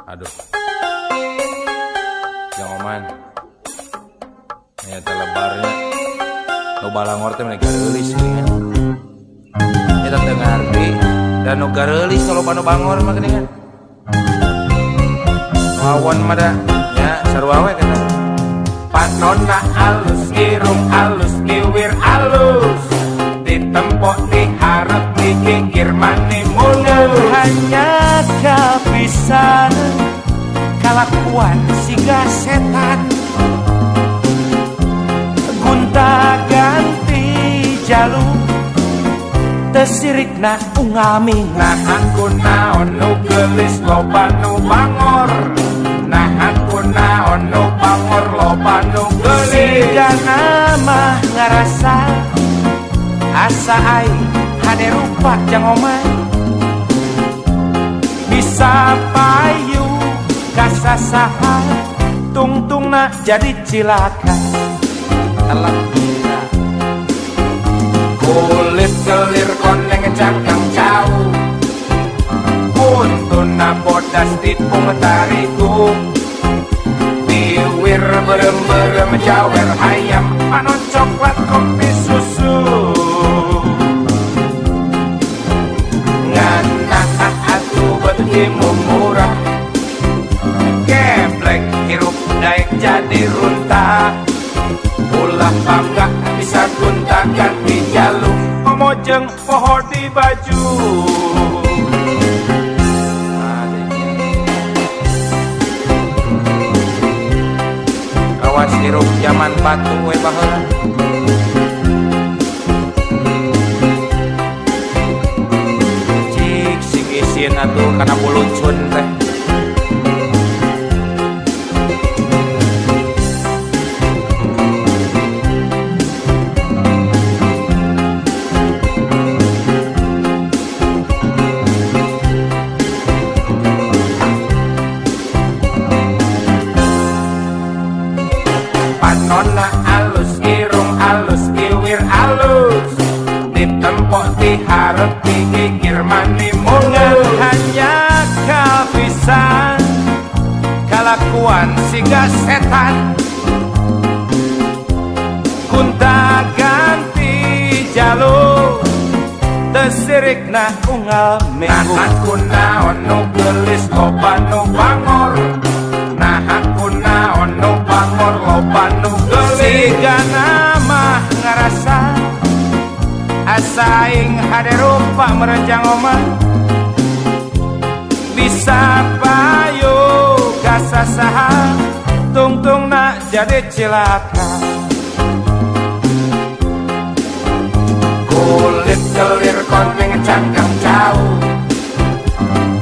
Aduh. Yang oman. Nyata lebarnya. Nu balangor teh mereka reulis geuningan. Eta teu ngarti dan nu gareulis kalau panu bangor mah geuningan. Lawan mah da nya sarua we kana. Panonna alus, irung alus, liwir alus. Ditempok diharap dikikir mani mundur. Hanya kapisan kalakuan siga setan, gunta ganti jalur tesirikna ungami. Nah aku naon nu geulis loba nu bangor. Nah aku naon nu bangor loba nu geulis. Siga nama ngarasa asa aing hade rupa jang omah, bisa payu kasasaha tungtungna jadi cilaka. Alhamdulillah. Kulit kelir koneng cangkang jauh, kuntuna bodas tipung tariku. Biwir berem-berem jawer hayam, panon coklat kopi susu. Ngana atuh betimu murah, geblek hirup daek jadi runtah. Ulah bangga bisa gunta ganti jalur, ngomojeng poho di baju. Kawas hirup zaman batu we baheula. Cik sing isin atuh kana buluncun teh. Panonna alus, irung alus, iwir alus. Ditempok diharap dikikir mani mundur. Hanya kapisan kalakuan siga setan, gunta ganti jalur tesirikna unggal minggu. Nah aku naon nu geulis loba nu bangor. Nah aku naon nu bangor loba nu geulis. Siga nama ngarasa asa aing hade rupa merenjang omah, bisa payu kasasaha tungtungna jadi cilaka. Kulit kelir koneng cangkang jauh,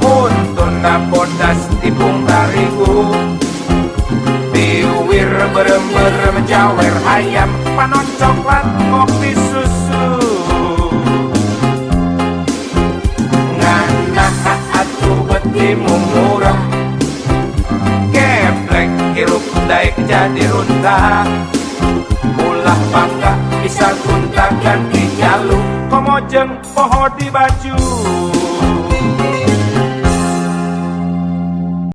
kuntuna bodas tipung tarigu. Biwir berem-berem jawer hayam, panon coklat kopi susu. Ngana atuh betimu murah, geblek hirup daek jadi runtah. Ulah bangga bisa gunta ganti jalur, Komojeng poho di baju.